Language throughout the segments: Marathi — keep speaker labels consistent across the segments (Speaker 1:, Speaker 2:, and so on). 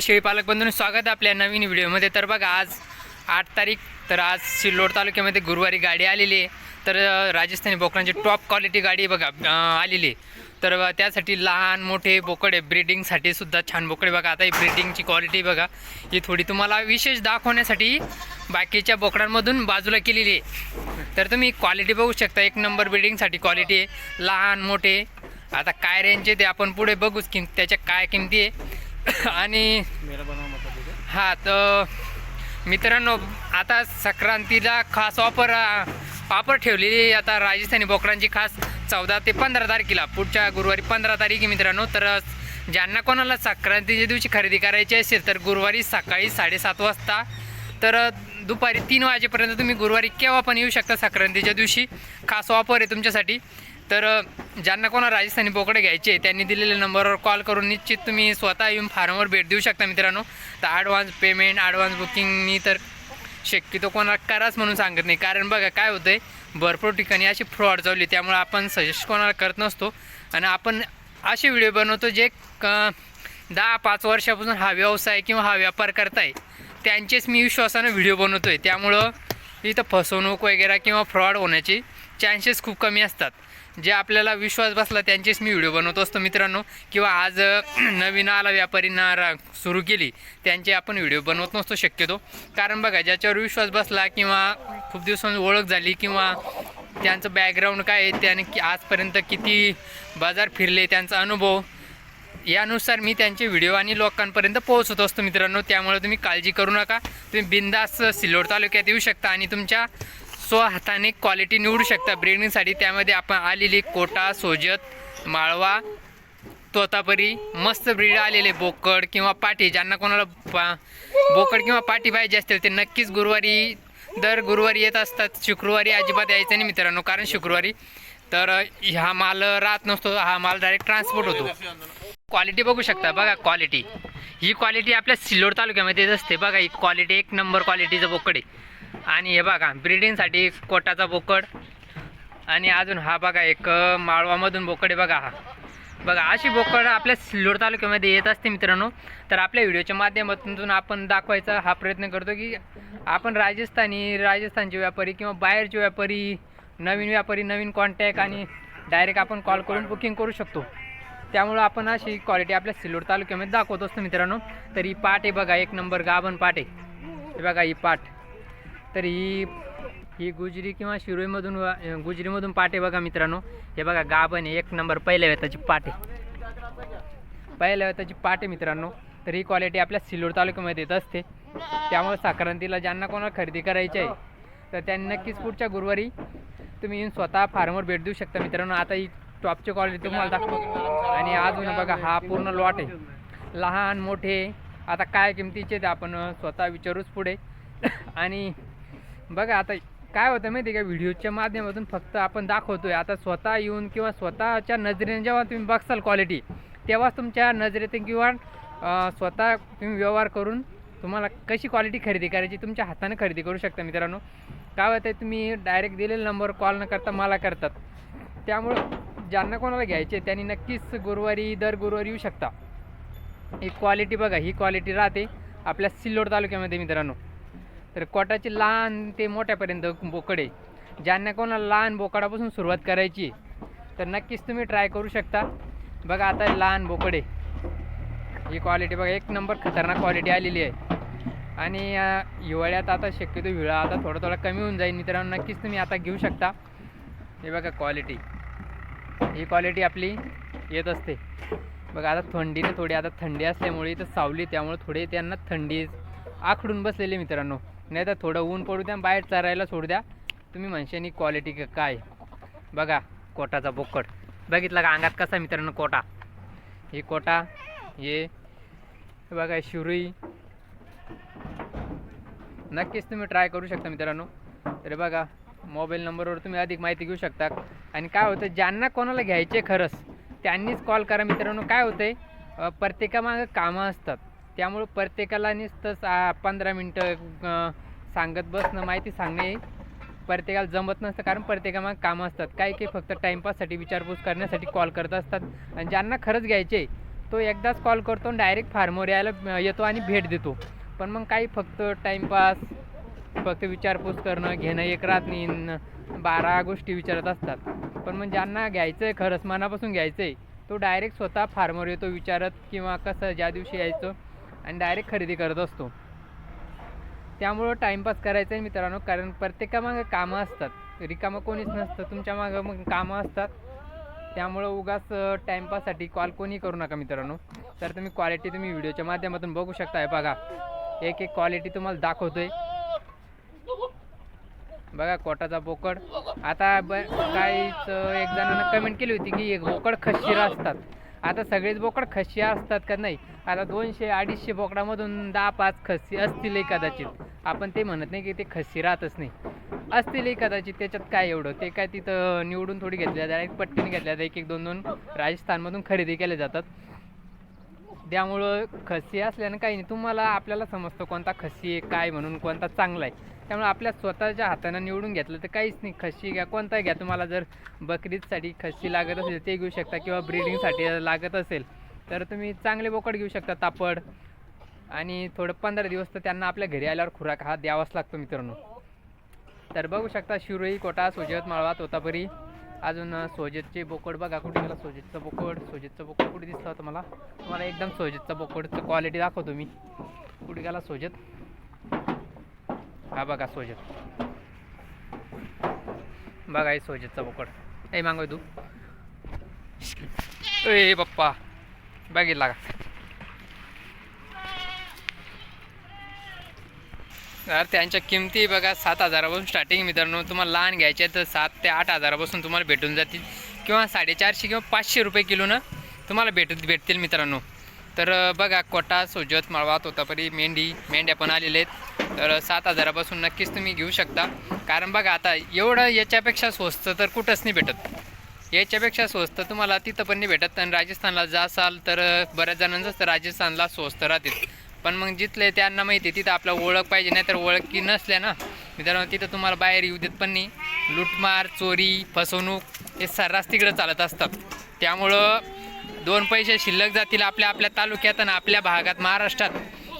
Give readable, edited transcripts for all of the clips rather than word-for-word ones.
Speaker 1: शेळी पालक बंधूंनो, स्वागत आहे आपल्या नवीन व्हिडिओमध्ये। तर बघा, आज 8 तारीख, तर आज सिल्लोड तालुक्यामध्ये गुरुवारी गाडी आलेली आहे। तर राजस्थानी बोकडांची टॉप क्वालिटी गाडी बघा आलेली आहे। तर त्यासाठी लहान मोठे बोकडे ब्रीडिंगसाठी सुद्धा छान बोकडे बघा। आता ही ब्रीडिंगची क्वालिटी बघा, ही थोडी तुम्हाला विशेष दाखवण्यासाठी बाकीच्या बोकडांमधून बाजूला केलेली आहे। तर तुम्ही क्वालिटी बघू शकता, एक नंबर ब्रीडिंगसाठी क्वालिटी आहे। लहान मोठे आता काय रेंजचे ते आपण पुढे बघूच की त्याच्या काय किमती आहे। आणि हां, तर मित्रांनो, आता संक्रांतीला खास ऑफर ठेवलेली आता राजस्थानी बोकडांची, खास 14 ते 15 तारखेला, पुढच्या गुरुवारी 15 तारीख आहे मित्रांनो। तर ज्यांना कोणाला संक्रांतीच्या दिवशी खरेदी करायची असेल तर गुरुवारी सकाळी 7:30 वाजता तर दुपारी 3 वाजेपर्यंत तुम्ही गुरुवारी केव्हा पण येऊ शकता। संक्रांतीच्या दिवशी खास ऑफर आहे तुमच्यासाठी। तर ज्यांना कोणाला राजस्थानी बोकडे घ्यायचे त्यांनी दिलेल्या नंबरवर कॉल करून निश्चित तुम्ही स्वतः येऊन फार्मवर भेट देऊ शकता मित्रांनो। तर ॲडव्हान्स पेमेंट, ॲडव्हान्स बुकिंगनी तर शक्यतो कोणाला कराच म्हणून सांगत नाही, कारण बघा काय होतं आहे, भरपूर ठिकाणी अशी फ्रॉड चालली, त्यामुळे आपण सजेस्ट कोणाला करत नसतो। आणि आपण असे व्हिडिओ बनवतो जे 10-5 वर्षापासून हा व्यवसाय किंवा हा व्यापार करताय त्यांचेच मी विश्वासानं व्हिडिओ बनवतो आहे। त्यामुळं इथं फसवणूक वगैरे किंवा फ्रॉड होण्याचे चान्सेस खूप कमी असतात। जे आपल्याला विश्वास बसला त्यांचेच मी व्हिडिओ बनवत असतो मित्रांनो, किंवा आज नवीन आला व्यापारींना सुरू केली त्यांचे आपण व्हिडिओ बनवत नसतो शक्यतो। कारण बघा, ज्याच्यावर विश्वास बसला किंवा खूप दिवसांनी ओळख झाली किंवा त्यांचं बॅकग्राऊंड काय आहे, त्याने आजपर्यंत किती बाजार फिरले, त्यांचा अनुभव, यानुसार मी त्यांचे व्हिडिओ आणि लोकांपर्यंत पोहोचवत असतो मित्रांनो। त्यामुळे तुम्ही काळजी करू नका, तुम्ही बिंदास सिल्लोड तालुक्यात येऊ शकता आणि तुमच्या स्वहाताने क्वालिटी निवडू शकता ब्रीडिंगसाठी। त्यामध्ये आपण आलेली कोटा, सोजत, माळवा, तोतापरी मस्त ब्रीड आलेले बोकड किंवा पाटी, ज्यांना कोणाला बोकड किंवा पाटी पाहिजे असतील ते नक्कीच दर गुरुवारी येत असतात। शुक्रवारी अजिबात यायचं नाही मित्रांनो, कारण शुक्रवारी तर हा माल राहत नसतो, हा माल डायरेक्ट ट्रान्सपोर्ट होतो। क्वालिटी बघू शकता बघा, क्वालिटी ही क्वालिटी आपल्या सिल्लोड तालुक्यामध्ये असते बघा। ही क्वालिटी एक नंबर क्वालिटीचं बोकड आहे। आणि हे बघा, ब्रीडिंगसाठी कोटाचा बोकड, आणि अजून हा बघा एक माळवामधून बोकड आहे बघा। हा बघा, अशी बोकड आपल्या सिल्लोड तालुक्यामध्ये येत असते मित्रांनो। तर आपल्या व्हिडिओच्या माध्यमातून आपण दाखवायचा हा प्रयत्न करतो की आपण राजस्थानचे व्यापारी किंवा बाहेरचे व्यापारी, नवीन व्यापारी, नवीन कॉन्टॅक्ट आणि डायरेक्ट आपण कॉल करून बुकिंग करू शकतो। त्यामुळं आपण अशी क्वालिटी आपल्या सिल्लोड तालुक्यामध्ये दाखवत असतो मित्रांनो। तर ही पाट आहे बघा, एक नंबर गाभण पाट आहे। हे बघा ही पाट, तर ही गुजरी किंवा गुजरीमधून पाट आहे बघा मित्रांनो। हे बघा गाभण आहे, एक नंबर पहिल्या वेताची पाट आहे, मित्रांनो। तर ही क्वालिटी आपल्या सिल्लोड तालुक्यामध्ये येत असते। त्यामुळे संक्रांतीला ज्यांना कोणाला खरेदी करायची आहे तर त्यांनी नक्कीच पुढच्या गुरुवारी तुम्ही येऊन स्वतः फार्मवर भेट देऊ शकता मित्रांनो। आता ही टॉपची क्वालिटी तुम्हाला दाखवतो। आणि अजून बघा, हा पूर्ण लॉट आहे, लहान मोठे आता काय किमतीचे ते आपण स्वतः विचारूच पुढे। आणि बघा, आता काय होतं माहिती आहे का, व्हिडिओच्या माध्यमातून फक्त आपण दाखवतोय, आता स्वतः येऊन किंवा स्वतःच्या नजरेने जेव्हा तुम्ही बघसाल क्वालिटी, तेव्हाच तुमच्या नजरेतून किंवा स्वतः तुम्ही व्यवहार करून तुम्हाला कशी क्वालिटी खरेदी करायची तुमच्या हाताने खरेदी करू शकता मित्रांनो। काय होतं आहे, तुम्ही डायरेक्ट दिलेल्या नंबरवर कॉल न करता मला करतात। त्यामुळं ज्यांना कोणाला घ्यायचे त्यांनी नक्कीच दर गुरुवारी येऊ शकता। ही क्वालिटी बघा, ही क्वालिटी राहते आपल्या सिल्लोड तालुक्यामध्ये मित्रांनो। तर कोटाचे लहान ते मोठ्यापर्यंत बोकडे, ज्यांना कोणाला लहान बोकडापासून सुरुवात करायची तर नक्कीच तुम्ही ट्राय करू शकता। बघा, आता लहान बोकडे, ही क्वालिटी बघा, एक नंबर खतरनाक क्वालिटी आलेली आहे। आणि हिवाळ्यात आता शक्यतो हिवाळा आता थोडा कमी होऊन जाईल मित्रांनो, नक्कीच तुम्ही आता घेऊ शकता। हे बघा क्वालिटी, ही क्वालिटी आपली येत असते बघा। आता थंडीने थोडी, आता थंडी असल्यामुळे इथं सावली, त्यामुळे थोडे त्यांना थंडी आखडून बसलेले मित्रांनो। नाही तर थोडं ऊन पडू द्या, बाहेर चरायला सोडू द्या, तुम्ही म्हणशानी क्वालिटी काय बघा। कोटाचा बोकड बघितला का अंगात कसा मित्रांनो कोटा, ही कोटा, हे बघा शिवरी, नक्कीच तुम्ही ट्राय करू शकता मित्रांनो। तर बघा, मोबाईल नंबरवर तुम्ही अधिक माहिती घेऊ शकता। आणि काय होतं, ज्यांना कोणाला घ्यायचे खरंच त्यांनीच कॉल करा मित्रांनो। काय होतं आहे, प्रत्येकामागं कामं असतात, त्यामुळं प्रत्येकाला नुसतं 15 मिनटं सांगत बसणं, माहिती सांगणे प्रत्येकाला जमत नसतं, कारण प्रत्येकामागं कामं असतात। काही फक्त टाईमपाससाठी, विचारपूस करण्यासाठी कॉल करत असतात। आणि ज्यांना खरंच घ्यायचे तो एकदाच कॉल करतो आणि डायरेक्ट फार्मवर यायला येतो आणि भेट देतो. पण मग काही फक्त टाईमपास, फक्त विचारपूस करणं घेणं एक राहत नाही, 12 गोष्टी विचारत असतात. पण मग ज्यांना घ्यायचं आहे, खरंच मनापासून घ्यायचं आहे, तो डायरेक्ट स्वतः फार्मवर येतो विचारत, किंवा कसं ज्या दिवशी यायचं आणि डायरेक्ट खरेदी करत असतो. त्यामुळं टाईमपास करायचं आहे मित्रांनो, कारण प्रत्येकामागं कामं असतात, रिकामं कोणीच नसतं, तुमच्या मागं मग कामं असतात. त्यामुळं उगाच टाईमपाससाठी कॉल कोणी करू नका मित्रांनो. तर तुम्ही क्वालिटी व्हिडिओच्या माध्यमातून बघू शकता. आहे बघा, एक क्वालिटी तुम्हाला दाखवतोय. बघा कोटाचा बोकड. आता काहीच एक जणांना कमेंट केली होती की एक बोकड खशिरा असतात. आता सगळेच बोकड खशी असतात का? नाही. आता 200-250 बोकडामधून 10-5 खसी असतीलही कदाचित. आपण ते म्हणत नाही की ते खसी राहतच नाही, असतीलही कदाचित. त्याच्यात काय एवढं, ते काय तिथं निवडून थोडी घेतल्या डायरेक्ट पट्टीने घेतल्या जातात. 1-1, 2-2 राजस्थानमधून खरेदी केल्या जातात. त्यामुळं खसी असल्यानं काही नाही, तुम्हाला आपल्याला समजतं कोणता खसी आहे काय म्हणून, कोणता चांगला आहे. त्यामुळे आपल्या स्वतःच्या हातानं निवडून घेतलं तर काहीच नाही. खसी घ्या, कोणताही घ्या. तुम्हाला जर बकरीसाठी खसी लागत असेल ते घेऊ शकता, किंवा ब्रीडिंगसाठी लागत असेल तर तुम्ही चांगले बोकड घेऊ शकता तापड. आणि थोडं 15 दिवस तर त्यांना आपल्या घरी आल्यावर खुराक हा द्यावाच लागतो मित्रांनो. तर बघू शकता शिरोई, कोटा, सोजत, माळवा, तोतापुरी. अजून सोजतचे बोकड बघा. कुठे गेला सोजतचं बोकड कुठे दिसलं होतं मला? तुम्हाला एकदम सोजतचं बोकडचं क्वालिटी दाखवतो मी. कुठे गेला सोजत? हा बघा सोजत, बघा हे सोजतचा बोकड. ए मागव तू, ए पप्पा बघितला का? तर त्यांच्या किमती बघा 7,000पासून स्टार्टिंग मित्रांनो. तुम्हाला लहान घ्यायचे तर 7 ते 8 हजारापासून तुम्हाला भेटून जातील, किंवा 450 किंवा 500 रुपये किलोनं तुम्हाला भेटतील मित्रांनो. तर बघा कोटा, सोजत, माळवा, तोतापुरी, मेंढ्या पण आलेले आहेत. तर 7,000पासून नक्कीच तुम्ही घेऊ शकता. कारण बघा आता एवढं याच्यापेक्षा स्वस्त तर कुठंच नाही भेटत. याच्यापेक्षा स्वस्त तुम्हाला तिथं पण नाही भेटत. आणि राजस्थानला जासाल तर बऱ्याच जणांचंच तर राजस्थानला स्वस्त राहतील. पण मग जिथले त्यांना माहिती आहे तिथं आपला ओळख पाहिजे, नाही तर ओळखी नसल्या ना मित्रांनो तिथं तुम्हाला बाहेर येऊ देत पण नाही. लूटमार, चोरी, फसवणूक हे सर्रास तिकडं चालत असतात. त्यामुळं 2 पैसे शिल्लक जातील आपल्या तालुक्यात आणि आपल्या भागात, महाराष्ट्रात.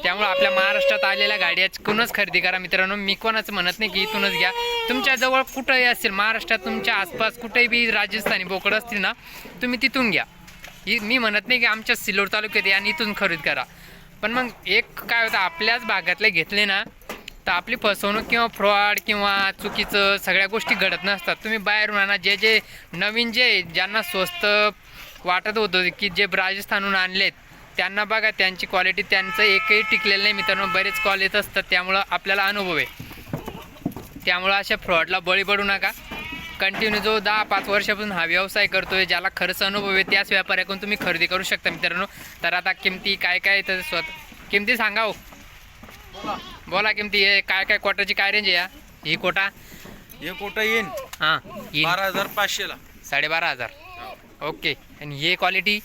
Speaker 1: त्यामुळं आपल्या महाराष्ट्रात आलेल्या गाड्याकडूनच खरेदी करा मित्रांनो. मी कोणाचं म्हणत नाही की इथूनच घ्या. तुमच्याजवळ कुठंही असेल महाराष्ट्रात, तुमच्या आसपास कुठेही बी राजस्थानी बोकड असतील ना, तुम्ही तिथून घ्या. मी म्हणत नाही की आमच्या सिल्लोड तालुक्यात या आणि इथून खरेदी करा. पण मग एक काय होतं, आपल्याच भागातले घेतले ना तर आपली फसवणूक किंवा फ्रॉड किंवा चुकीचं सगळ्या गोष्टी घडत नसतात. तुम्ही बाहेरून आणा. जे नवीन ज्यांना स्वस्त वाटत होतं की जे राजस्थानहून आणलेत त्यांना बघा त्यांची क्वालिटी त्यांचं एकही टिकलेलं नाही मित्रांनो. बरेच कॉल येत असतात, त्यामुळं आपल्याला अनुभव आहे. त्यामुळं अशा फ्रॉडला बळी पडू नका. कंटिन्यू जो 10-5 वर्षापासून हा व्यवसाय करतोय, ज्याला खरंच अनुभव आहे, त्याच व्यापाऱ्याकडून तुम्ही खरेदी करू शकता मित्रांनो. तर आता किमती काय तर किमती सांगा हो. बोला किमती. हे काय कोटाची काय रेंज आहे? ही कोटा
Speaker 2: येईन
Speaker 1: हां
Speaker 2: 12,500ला.
Speaker 1: 12,500. ओके. आणि हे क्वालिटी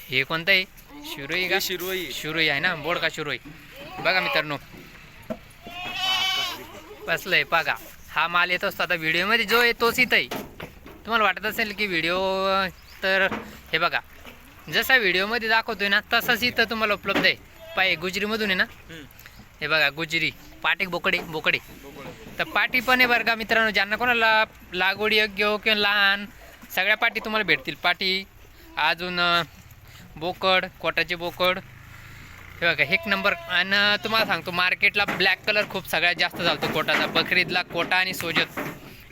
Speaker 1: हे कोणतं आहे? शिरोई का? शिरोई आहे ना, बोर्ड का शिरोई. बघा मित्रांनो बसलं आहे बघा. हा माल येत असतो आता व्हिडिओमध्ये जो आहे तोच इथं आहे. तुम्हाला वाटत असेल की व्हिडिओ, तर हे बघा जसा व्हिडिओमध्ये दाखवतोय ना तसाच इथं तुम्हाला उपलब्ध आहे. पाय गुजरीमधून आहे ना, हे बघा गुजरी पाटी बोकडे. तर पाटी पण आहे बरं का मित्रांनो. ज्यांना कोणाला लागवडी योग्य हो किंवा लहान, सगळ्या पाटी तुम्हाला भेटतील. पाटी अजून बोकड, कोटाचे बोकड हे बघा एक नंबर. आणि तुम्हाला सांगतो मार्केटला ब्लॅक कलर खूप सगळ्यात जास्त चालतो कोटाचा. बकरीदला कोटा आणि सोजत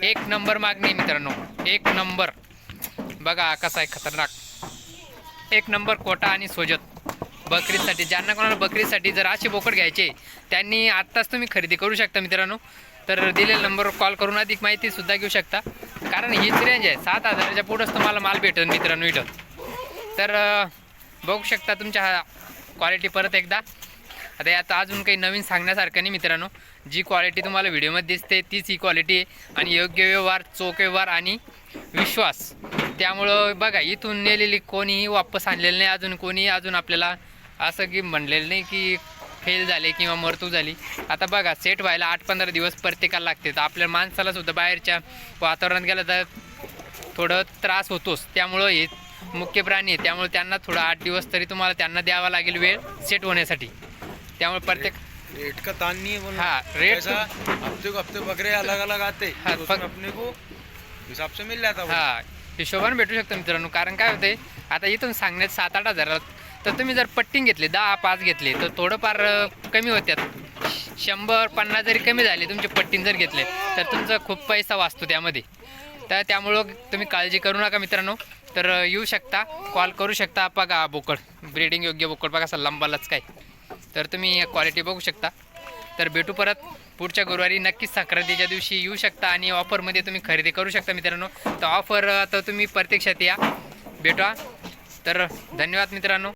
Speaker 1: 1 नंबर मागणी मित्रांनो, 1 नंबर. बघा कसा आहे खतरनाक. 1 नंबर कोटा आणि सोजत बकरीसाठी. ज्यांना कोणाला बकरीसाठी जर असे बोकड घ्यायचे त्यांनी आत्ताच तुम्ही खरेदी करू शकता मित्रांनो. तर दिलेल्या नंबरवर कॉल करून अधिक माहितीसुद्धा घेऊ शकता. कारण हीच रेंज आहे, 7,000च्या पुढंच तुम्हाला माल भेटेल मित्रांनो इथं. तर बघू शकता तुमच्या क्वालिटी परत एकदा. आता यात अजून काही नवीन सांगण्यासारखं नाही मित्रांनो. जी क्वालिटी तुम्हाला व्हिडिओमध्ये दिसते तीच ही क्वालिटी आहे. आणि योग्य व्यवहार, चोख व्यवहार आणि विश्वास. त्यामुळं बघा इथून नेलेली कोणीही वापस आणलेलं नाही. कोणीही आपल्याला असं की म्हणलेलं नाही की फेल झाले किंवा मृत्यू झाली. आता बघा सेट व्हायला 8-15 दिवस प्रत्येकाला लागते. तर आपल्या माणसाला सुद्धा बाहेरच्या वातावरणात गेलं तर थोडं त्रास होतोच. त्यामुळं हे मुख्य प्राणी आहे, त्यामुळे त्यांना थोडं 8 दिवस तरी तुम्हाला त्यांना द्यावा लागेल वेळ सेट होण्यासाठी. त्यामुळे प्रत्येक
Speaker 2: रेट का तान नहीं है बोलो।
Speaker 1: हाँ, रेट
Speaker 2: कैसा हफ्ते को हफ्ते बकरे अलग अलग आते
Speaker 1: हाँ,
Speaker 2: तो उसमें अपने को हिसाब से मिल जाता वो।
Speaker 1: हा हिशोबाने भेटू शकतो मित्रांनो. कारण काय होते आता इथून सांगण्यात 7-8 हजार, तर तुम्ही जर पट्टीन घेतले 10-5 घेतले तर थोडंफार कमी होत्यात. 100-50 जरी कमी झाले तुमचे पट्टीन जर घेतले तर तुमचा खूप पैसा वाचतो त्यामध्ये. तर त्यामुळं तुम्ही काळजी करू नका मित्रांनो. तर येऊ शकता, कॉल करू शकता. बघा बोकड ब्रीडिंग योग्य बोकड बघा असा लंबालाच काय, तर तुम्ही क्वालिटी बघू शकता. तर भेटू परत पुढच्या गुरुवारी. नक्कीच संक्रांतीच्या दिवशी येऊ शकता आणि ऑफरमध्ये तुम्ही खरेदी करू शकता मित्रांनो. तर ऑफर आता तुम्ही प्रत्यक्षात या भेटा. तर धन्यवाद मित्रांनो.